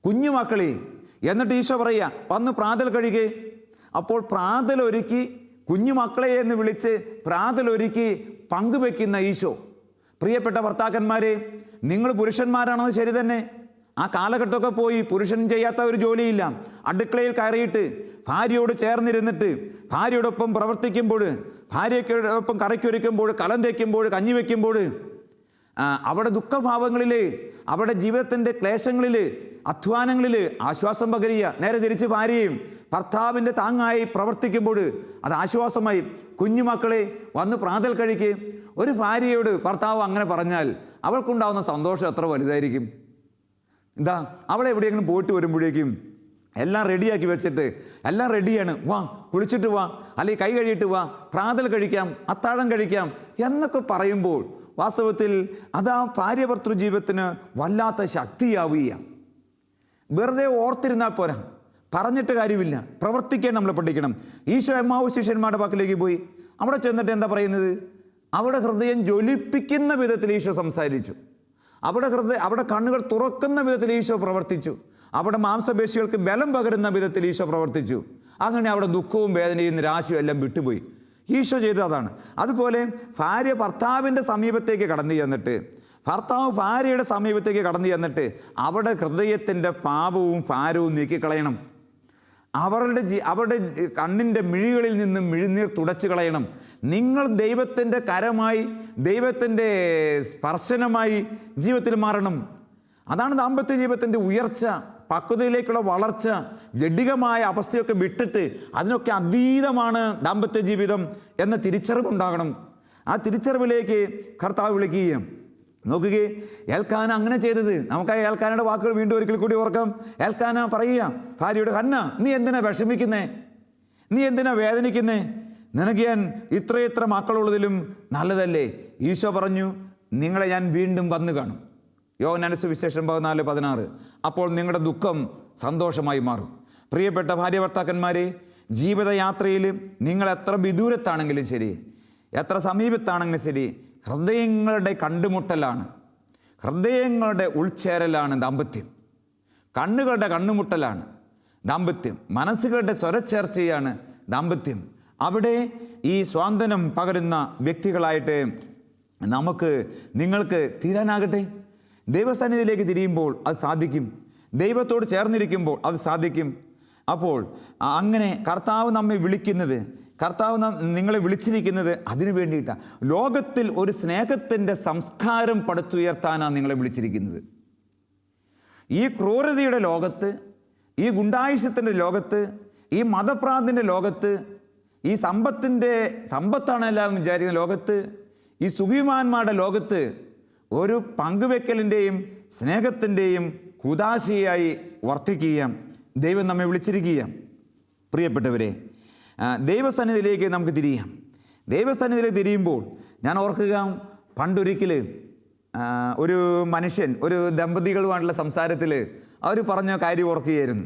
കുഞ്ഞുമക്കളെ. എന്നിട്ട് ഈശോ പറയുക, വന്ന് പ്രാതൽ കഴിക്കേ. അപ്പോൾ പ്രാതലൊരുക്കി കുഞ്ഞുമക്കളെ എന്ന് വിളിച്ച് പ്രാതലൊരുക്കി പങ്കുവെക്കുന്ന ഈശോ. പ്രിയപ്പെട്ട ഭർത്താക്കന്മാരെ, നിങ്ങൾ പുരുഷന്മാരാണെന്ന് ശരി തന്നെ. ആ കാലഘട്ടമൊക്കെ പോയി പുരുഷൻ ചെയ്യാത്ത ഒരു ജോലിയില്ല. അടുക്കളയിൽ കയറിയിട്ട് ഭാര്യയോട് ചേർന്നിരുന്നിട്ട് ഭാര്യയോടൊപ്പം പ്രവർത്തിക്കുമ്പോൾ, ഭാര്യയ്ക്കൊപ്പം കറിക്കൊരുക്കുമ്പോൾ, കലം തേക്കുമ്പോൾ, കഞ്ഞി വയ്ക്കുമ്പോൾ, അവിടെ ദുഃഖഭാവങ്ങളിൽ, അവിടെ ജീവിതത്തിൻ്റെ ക്ലേശങ്ങളിൽ, അധ്വാനങ്ങളിൽ ആശ്വാസം പകരുക. നേരെ തിരിച്ച് ഭാര്യയും ഭർത്താവിൻ്റെ താങ്ങായി പ്രവർത്തിക്കുമ്പോൾ അത് ആശ്വാസമായി. കുഞ്ഞുമക്കളെ വന്ന് പ്രാതൽ കഴിക്ക്. ഒരു ഭാര്യയോട് ഭർത്താവ് അങ്ങനെ പറഞ്ഞാൽ അവൾക്കുണ്ടാവുന്ന സന്തോഷം എത്ര വലുതായിരിക്കും. എന്താ, അവളെ എവിടെയെങ്കിലും പോയിട്ട് വരുമ്പോഴേക്കും എല്ലാം റെഡിയാക്കി വെച്ചിട്ട്, എല്ലാം റെഡിയാണ്, വാ കുളിച്ചിട്ട് വാ, അല്ലെങ്കിൽ കൈ കഴുകിയിട്ട് വാ, പ്രാതൽ കഴിക്കാം, അത്താഴം കഴിക്കാം എന്നൊക്കെ പറയുമ്പോൾ വാസ്തവത്തിൽ അതാ ഭാര്യ ഭർത്തൃ ജീവിതത്തിന് വല്ലാത്ത ശക്തിയാവുക. വെറുതെ ഓർത്തിരുന്നാൽ പോരാ, പറഞ്ഞിട്ട് കാര്യമില്ല, പ്രവർത്തിക്കാൻ നമ്മൾ പഠിക്കണം. ഈശോ എമ്മാവൂസ് ശിഷ്യന്മാരുടെ പക്കലേക്ക് പോയി. അവിടെ ചെന്നിട്ട് എന്താ പറയുന്നത്? അവിടെ ഹൃദയം ജ്വലിപ്പിക്കുന്ന വിധത്തിൽ ഈശോ സംസാരിച്ചു. അവിടെ കണ്ണുകൾ തുറക്കുന്ന വിധത്തിൽ ഈശോ പ്രവർത്തിച്ചു. അവിടെ മാംസപേശികൾക്ക് ബലം പകരുന്ന വിധത്തിൽ ഈശോ പ്രവർത്തിച്ചു. അങ്ങനെ അവിടെ ദുഃഖവും വേദനയും നിരാശയും എല്ലാം വിട്ടുപോയി. ഈശോ ചെയ്തത് അതാണ്. അതുപോലെ ഭാര്യ ഭർത്താവിൻ്റെ സമീപത്തേക്ക് കടന്നു ചെന്നിട്ട്, ഭർത്താവ് ഭാര്യയുടെ സമീപത്തേക്ക് കടന്നു ചെന്നിട്ട് അവിടെ ഹൃദയത്തിൻ്റെ പാപവും ഭാരവും നീക്കിക്കളയണം. അവരുടെ കണ്ണിൻ്റെ മിഴികളിൽ നിന്നും മിഴിനീർ തുടച്ചു കളയണം. നിങ്ങൾ ദൈവത്തിൻ്റെ കരമായി, ദൈവത്തിൻ്റെ സ്പർശനമായി ജീവിതത്തിൽ മാറണം. അതാണ് ദാമ്പത്യ ജീവിതത്തിൻ്റെ ഉയർച്ച, പക്വതയിലേക്കുള്ള വളർച്ച. ജഡികമായ അവസ്ഥയൊക്കെ വിട്ടിട്ട് അതിനൊക്കെ അതീതമാണ് ദാമ്പത്യ ജീവിതം എന്ന തിരിച്ചറിവുണ്ടാകണം. ആ തിരിച്ചറിവിലേക്ക് കർത്താവ് വിളിക്കുകയും. നോക്കുകയെ, എൽക്കാന അങ്ങനെ ചെയ്തത്. നമുക്ക് ആ എൽക്കാനയുടെ വാക്കുകൾ വീണ്ടും ഒരിക്കൽ കൂടി ഓർക്കാം. എൽക്കാന പറയുക ഭാര്യയോട്, ഹന്ന, നീ എന്തിനാ വിഷമിക്കുന്നേ? നീ എന്തിനാ വേദനിക്കുന്നേ? നിനക്ക് ഞാൻ ഇത്രയെത്ര മക്കളുള്ളതിലും നല്ലതല്ലേ? ഈശോ പറഞ്ഞു, നിങ്ങളെ ഞാൻ വീണ്ടും വന്നു കാണും. യോഹന്നാന്റെ സുവിശേഷം 14:16. അപ്പോൾ നിങ്ങളുടെ ദുഃഖം സന്തോഷമായി മാറും. പ്രിയപ്പെട്ട ഭാര്യ ഭർത്താക്കന്മാരെ, ജീവിതയാത്രയിൽ നിങ്ങൾ എത്ര വിദൂരത്താണെങ്കിലും ശരി, എത്ര സമീപത്താണെങ്കിലും ശരി, ഹൃദയങ്ങളുടെ കണ്ടുമുട്ടലാണ്, ഹൃദയങ്ങളുടെ ഉൾച്ചേരലാണ് ദാമ്പത്യം. കണ്ണുകളുടെ കണ്ണുമുട്ടലാണ് ദാമ്പത്യം. മനസ്സുകളുടെ സ്വരച്ചേർച്ചയാണ് ദാമ്പത്യം. അവിടെ ഈ സ്വാന്തനം പകരുന്ന വ്യക്തികളായിട്ട് നിങ്ങൾക്ക് തീരാനാകട്ടെ. ദൈവസന്നിധിയിലേക്ക് തിരിയുമ്പോൾ അത് സാധിക്കും. ദൈവത്തോട് ചേർന്നിരിക്കുമ്പോൾ അത് സാധിക്കും. അപ്പോൾ അങ്ങനെ കർത്താവ് നമ്മെ വിളിക്കുന്നത്, കർത്താവ് നിങ്ങളെ വിളിച്ചിരിക്കുന്നത് അതിനു വേണ്ടിയിട്ടാണ്. ലോകത്തിൽ ഒരു സ്നേഹത്തിൻ്റെ സംസ്കാരം പടുത്തുയർത്താനാണ് നിങ്ങളെ വിളിച്ചിരിക്കുന്നത്. ഈ ക്രൂരതയുടെ ലോകത്ത്, ഈ ഗുണ്ടായുസത്തിൻ്റെ ലോകത്ത്, ഈ മതഭ്രാന്തിൻ്റെ ലോകത്ത്, ഈ സമ്പത്താണ് എല്ലാം വിചാരിക്കുന്ന ലോകത്ത്, ഈ സുഖിമാന്മാരുടെ ലോകത്ത് ഒരു പങ്കുവെക്കലിൻ്റെയും സ്നേഹത്തിൻ്റെയും കുദാശയായി വർത്തിക്കുക ദൈവം നമ്മെ വിളിച്ചിരിക്കുക. പ്രിയപ്പെട്ടവരെ, ദൈവസന്നിധിയിലേക്ക് നമുക്ക് തിരിയാം. ദൈവസന്നിധിയിലേക്ക് തിരിയുമ്പോൾ ഞാൻ ഓർക്കുക, പണ്ടൊരിക്കൽ ഒരു മനുഷ്യൻ ഒരു ദമ്പതികളുമായിട്ടുള്ള സംസാരത്തിൽ അവർ പറഞ്ഞ കാര്യം ഓർക്കുകയായിരുന്നു.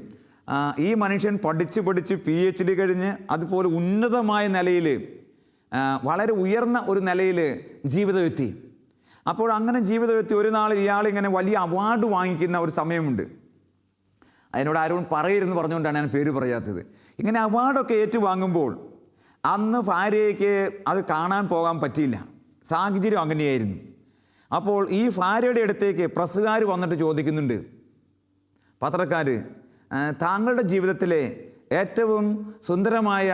ഈ മനുഷ്യൻ പഠിച്ച് PhD കഴിഞ്ഞ് അതുപോലെ ഉന്നതമായ നിലയിൽ, വളരെ ഉയർന്ന ഒരു നിലയിൽ ജീവിതം എത്തി. അപ്പോൾ അങ്ങനെ ജീവിതം എത്തി ഒരു നാൾ ഇയാളിങ്ങനെ വലിയ അവാർഡ് വാങ്ങിക്കുന്ന ഒരു സമയമുണ്ട്. അതിനോട് ആരോടും പറയരുതെന്ന് പറഞ്ഞുകൊണ്ടാണ് ഞാൻ പേര് പറയാത്തത്. ഇങ്ങനെ അവാർഡൊക്കെ ഏറ്റുവാങ്ങുമ്പോൾ അന്ന് ഭാര്യയ്ക്ക് അത് കാണാൻ പോകാൻ പറ്റിയില്ല. സാഹചര്യം അങ്ങനെയായിരുന്നു. അപ്പോൾ ഈ ഭാര്യയുടെ അടുത്തേക്ക് പ്രസ്സുകാർ വന്നിട്ട് ചോദിക്കുന്നുണ്ട്, പത്രക്കാർ, താങ്കളുടെ ജീവിതത്തിലെ ഏറ്റവും സുന്ദരമായ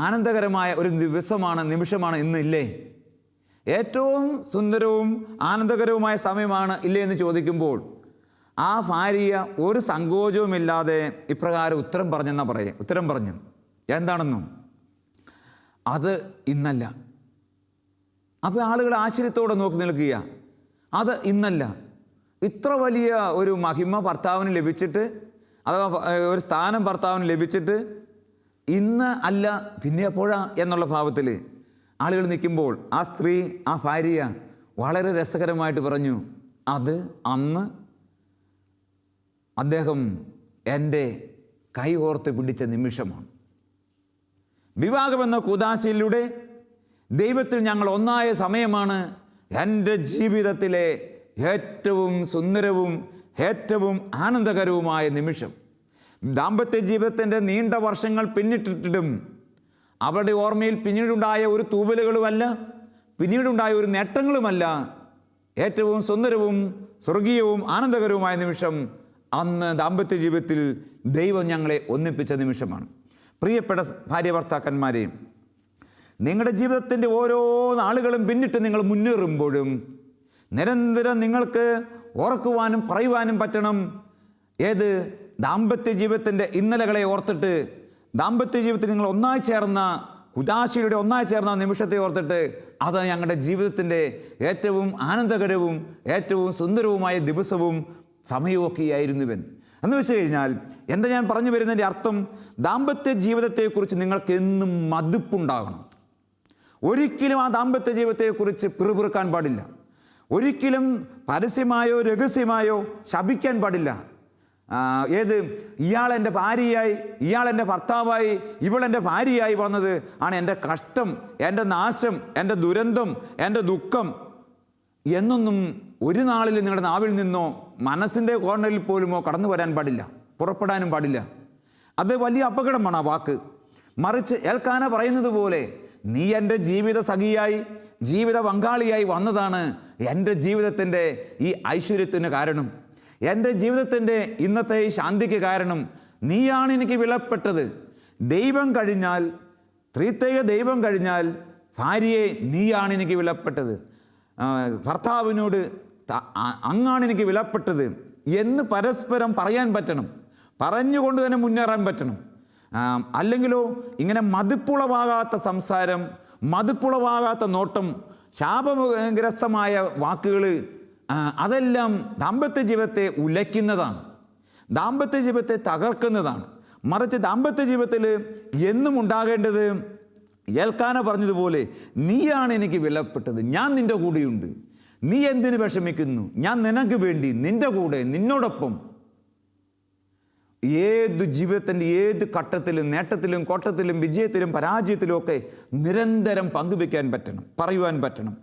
ആനന്ദകരമായ ഒരു നിമിഷമാണ് ഇന്നില്ലേ? ഏറ്റവും സുന്ദരവും ആനന്ദകരവുമായ സമയമാണ് ഇല്ലേ എന്ന് ചോദിക്കുമ്പോൾ ആ ഭാര്യ ഒരു സങ്കോചവുമില്ലാതെ ഇപ്രകാരം ഉത്തരം പറഞ്ഞു. എന്താണെന്നും, അത് ഇന്നല്ല, അപ്പോൾ ആളുകൾ ആശ്ചര്യത്തോടെ നോക്കി നിൽക്കുക. അത് ഇന്നല്ല. ഇത്ര വലിയ ഒരു മഹിമ ഭർത്താവിന് ലഭിച്ചിട്ട്, അഥവാ ഒരു സ്ഥാനം ഭർത്താവിന് ലഭിച്ചിട്ട് ഇന്ന് അല്ല പിന്നെ എപ്പോഴാ എന്നുള്ള ഭാവത്തിൽ ആളുകൾ നിൽക്കുമ്പോൾ ആ സ്ത്രീ, ആ ഭാര്യ വളരെ രസകരമായിട്ട് പറഞ്ഞു, അത് അന്ന് അദ്ദേഹം എൻ്റെ കൈ ഓർത്ത് പിടിച്ച നിമിഷമാണ്. വിവാഹമെന്ന കൂദാശയിലൂടെ ദൈവത്തിൽ ഞങ്ങൾ ഒന്നായ സമയമാണ് എൻ്റെ ജീവിതത്തിലെ ഏറ്റവും സുന്ദരവും ഏറ്റവും ആനന്ദകരവുമായ നിമിഷം. ദാമ്പത്യ ജീവിതത്തിൻ്റെ നീണ്ട വർഷങ്ങൾ പിന്നിട്ടിട്ടും അവരുടെ ഓർമ്മയിൽ പിന്നീടുണ്ടായ ഒരു തൂവലുകളുമല്ല, പിന്നീടുണ്ടായ ഒരു നേട്ടങ്ങളുമല്ല, ഏറ്റവും സുന്ദരവും സ്വർഗീയവും ആനന്ദകരവുമായ നിമിഷം അന്ന് ദാമ്പത്യ ജീവിതത്തിൽ ദൈവം ഞങ്ങളെ ഒന്നിപ്പിച്ച നിമിഷമാണ്. പ്രിയപ്പെട്ട ഭാര്യ ഭർത്താക്കന്മാരെ, നിങ്ങളുടെ ജീവിതത്തിൻ്റെ ഓരോ നാളുകളും പിന്നിട്ട് നിങ്ങൾ മുന്നേറുമ്പോഴും നിരന്തരം നിങ്ങൾക്ക് ഓർക്കുവാനും പറയുവാനും പറ്റണം, ഏത് ദാമ്പത്യ ജീവിതത്തിൻ്റെ ഇന്നലകളെ ഓർത്തിട്ട്, ദാമ്പത്യ ജീവിതത്തിൽ നിങ്ങൾ ഒന്നായി ചേർന്ന കുദാശിയുടെ ഒന്നായി ചേർന്ന നിമിഷത്തെ ഓർത്തിട്ട്, അത് ഞങ്ങളുടെ ജീവിതത്തിൻ്റെ ഏറ്റവും ആനന്ദകരവും ഏറ്റവും സുന്ദരവുമായ ദിവസവും സമയമൊക്കെയായിരുന്നുവൻ എന്ന് വെച്ച് കഴിഞ്ഞാൽ എന്താ ഞാൻ പറഞ്ഞു വരുന്നതിൻ്റെ അർത്ഥം? ദാമ്പത്യ ജീവിതത്തെക്കുറിച്ച് നിങ്ങൾക്ക് എന്നും മതിപ്പുണ്ടാകണം. ഒരിക്കലും ആ ദാമ്പത്യ ജീവിതത്തെക്കുറിച്ച് പിറുപിറുക്കാൻ പാടില്ല. ഒരിക്കലും പരസ്യമായോ രഹസ്യമായോ ശപിക്കാൻ പാടില്ല. ഇയാളെൻ്റെ ഭാര്യയായി, ഇയാളെൻ്റെ ഭർത്താവായി, ഇവളെൻ്റെ ഭാര്യയായി വന്നത് ആണ് എൻ്റെ കഷ്ടം, എൻ്റെ നാശം, എൻ്റെ ദുരന്തം, എൻ്റെ ദുഃഖം എന്നൊന്നും ഒരു നാളിൽ നിങ്ങളുടെ നാവിൽ നിന്നോ മനസ്സിൻ്റെ കോർണറിൽ പോലുമോ കടന്നു വരാൻ പാടില്ല, പുറപ്പെടാനും പാടില്ല. അത് വലിയ അപകടമാണ് ആ വാക്ക്. മറിച്ച് എൽക്കാന പറയുന്നത് പോലെ, നീ എൻ്റെ ജീവിത സഖിയായി, ജീവിത പങ്കാളിയായി വന്നതാണ് എൻ്റെ ജീവിതത്തിൻ്റെ ഈ ഐശ്വര്യത്തിന് കാരണം, എൻ്റെ ജീവിതത്തിൻ്റെ ഇന്നത്തെ ഈ ശാന്തിക്ക് കാരണം. നീയാണ് എനിക്ക് വിലപ്പെട്ടത്. ദൈവം കഴിഞ്ഞാൽ, ത്രിത്വൈക ദൈവം കഴിഞ്ഞാൽ ഭാര്യയെ നീയാണ് എനിക്ക് വിലപ്പെട്ടത്, ഭർത്താവിനോട് അങ്ങാണ് എനിക്ക് വിലപ്പെട്ടത് എന്ന് പരസ്പരം പറയാൻ പറ്റണം. പറഞ്ഞുകൊണ്ട് തന്നെ മുന്നേറാൻ പറ്റണം. അല്ലെങ്കിലോ ഇങ്ങനെ മതിപ്പുളവാകാത്ത സംസാരം, മതിപ്പുളവാകാത്ത നോട്ടം, ശാപഗ്രസ്തമായ വാക്കുകൾ, അതെല്ലാം ദാമ്പത്യ ജീവിതത്തെ ഉലയ്ക്കുന്നതാണ്, ദാമ്പത്യ ജീവിതത്തെ തകർക്കുന്നതാണ്. മറിച്ച് ദാമ്പത്യ ജീവിതത്തിൽ എന്നും ഉണ്ടാകേണ്ടത് ഏൽക്കാന പറഞ്ഞതുപോലെ, നീയാണ് എനിക്ക് വിലപ്പെട്ടത്, ഞാൻ നിൻ്റെ കൂടെയുണ്ട്, നീ എന്തിനു വിഷമിക്കുന്നു, ഞാൻ നിനക്ക് വേണ്ടി, നിൻ്റെ കൂടെ, നിന്നോടൊപ്പം. ഏത് ജീവിതത്തിൻ്റെ ഏത് ഘട്ടത്തിലും, നേട്ടത്തിലും കോട്ടത്തിലും വിജയത്തിലും പരാജയത്തിലും ഒക്കെ നിരന്തരം പങ്കുവയ്ക്കാൻ പറ്റണം, പറയുവാൻ പറ്റണം.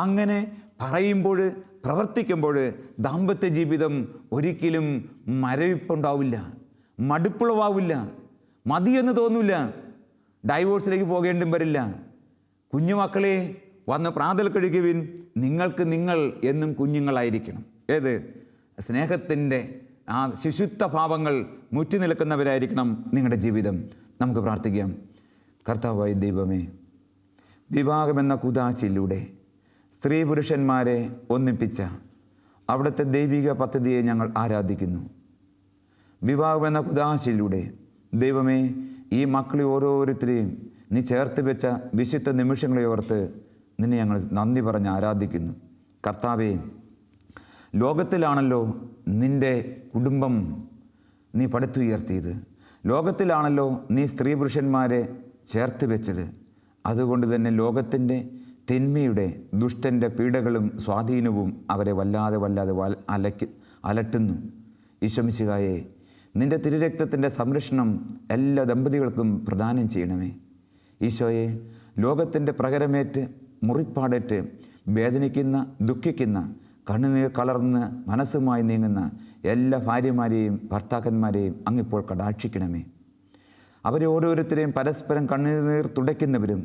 അങ്ങനെ പറയുമ്പോൾ, പ്രവർത്തിക്കുമ്പോൾ ദാമ്പത്യ ജീവിതം ഒരിക്കലും മരവിപ്പുണ്ടാവില്ല, മടുപ്പുളവാവില്ല, മതിയെന്ന് തോന്നില്ല, ഡൈവോഴ്സിലേക്ക് പോകേണ്ടും വരില്ല. കുഞ്ഞുമക്കളെ വന്ന് പ്രാതൽ കഴിക്കുവിൻ, നിങ്ങൾക്ക് നിങ്ങൾ എന്നും കുഞ്ഞുങ്ങളായിരിക്കണം. ഏത് സ്നേഹത്തിൻ്റെ ആ ശിശുത്വ ഭാവങ്ങൾ മുറ്റി നിൽക്കുന്നവരായിരിക്കണം നിങ്ങളുടെ ജീവിതം. നമുക്ക് പ്രാർത്ഥിക്കാം. കർത്താവായ ദൈവമേ, വിവാഹമെന്ന കുദാശയിലൂടെ സ്ത്രീ പുരുഷന്മാരെ ഒന്നിപ്പിച്ച അവിടുത്തെ ദൈവിക പദ്ധതിയെ ഞങ്ങൾ ആരാധിക്കുന്നു. വിവാഹമെന്ന കുദാശയിലൂടെ ദൈവമേ, ഈ മക്കളെ ഓരോരുത്തരെയും നീ ചേർത്ത് വെച്ച വിശുദ്ധ നിമിഷങ്ങളെ ഓർത്ത് നിന്നെ ഞങ്ങൾ നന്ദി പറഞ്ഞ് ആരാധിക്കുന്നു. കർത്താവേ, ലോകത്തിലാണല്ലോ നിൻ്റെ കുടുംബം നീ പടുത്തുയർത്തിയത്, ലോകത്തിലാണല്ലോ നീ സ്ത്രീ പുരുഷന്മാരെ ചേർത്ത് വെച്ചത്. അതുകൊണ്ട് തന്നെ ലോകത്തിൻ്റെ തിന്മയുടെ, ദുഷ്ടൻ്റെ പീഡകളും സ്വാധീനവും അവരെ വല്ലാതെ അലട്ടുന്നു. ഈശോമിശിഹായേ, നിൻ്റെ തിരുരക്തത്തിൻ്റെ സംരക്ഷണം എല്ലാ ദമ്പതികൾക്കും പ്രദാനം ചെയ്യണമേ. ഈശോയെ, ലോകത്തിൻ്റെ പ്രകരമേറ്റ് മുറിപ്പാടേറ്റ് വേദനിക്കുന്ന, ദുഃഖിക്കുന്ന, കണ്ണുനീർ കലർന്ന് മനസ്സുമായി നീങ്ങുന്ന എല്ലാ ഭാര്യമാരെയും ഭർത്താക്കന്മാരെയും അങ്ങിപ്പോൾ കടാക്ഷിക്കണമേ. അവരെ ഓരോരുത്തരെയും പരസ്പരം കണ്ണുനീർ തുടയ്ക്കുന്നവരും,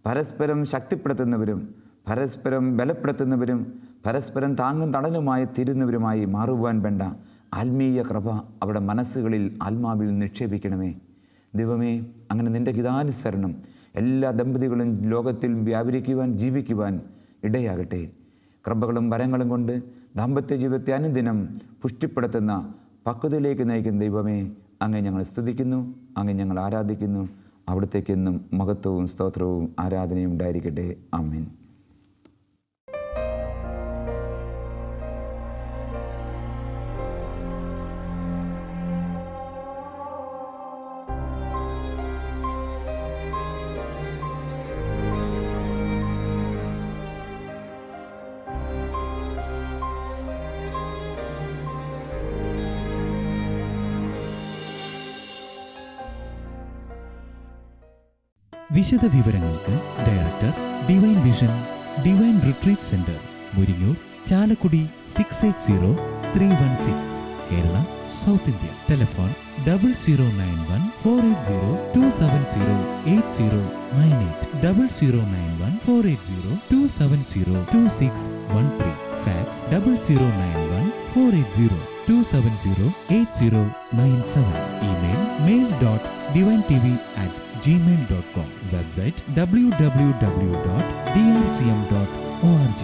പരസ്പരം ശക്തിപ്പെടുത്തുന്നവരും, പരസ്പരം ബലപ്പെടുത്തുന്നവരും, പരസ്പരം താങ്ങും തണലുമായി തീരുന്നവരുമായി മാറുവാൻ വേണ്ട ആത്മീയ കൃപ അവരുടെ മനസ്സുകളിൽ, ആത്മാവിൽ നിക്ഷേപിക്കണമേ. ദൈവമേ, അങ്ങനെ നിൻ്റെ ഹിതാനുസരണം എല്ലാ ദമ്പതികളും ലോകത്തിൽ വ്യാപരിക്കുവാൻ, ജീവിക്കുവാൻ ഇടയാകട്ടെ. കൃപകളും വരങ്ങളും കൊണ്ട് ദാമ്പത്യ ജീവിതത്തെ അനുദിനം പുഷ്ടിപ്പെടുത്തുന്ന പക്വതയിലേക്ക് നയിക്കുന്ന ദൈവമേ, അങ്ങേ ഞങ്ങൾ സ്തുതിക്കുന്നു, അങ്ങേ ഞങ്ങൾ ആരാധിക്കുന്നു. അവിടുത്തേക്കെന്നും മഹത്വവും സ്തോത്രവും ആരാധനയും ഉണ്ടായിരിക്കട്ടെ. ആമേൻ. വിശദ വിവരങ്ങൾക്ക് director, divine vision, divine retreat centre, Muringoor, Chalakudy 680316, Kerala, south India. Telephone 0091 480 270 8098, 0091 480 270 2613. Fax 0091 480 270 8097. Email mail.divintv@gmail.com. Website www.drcm.org.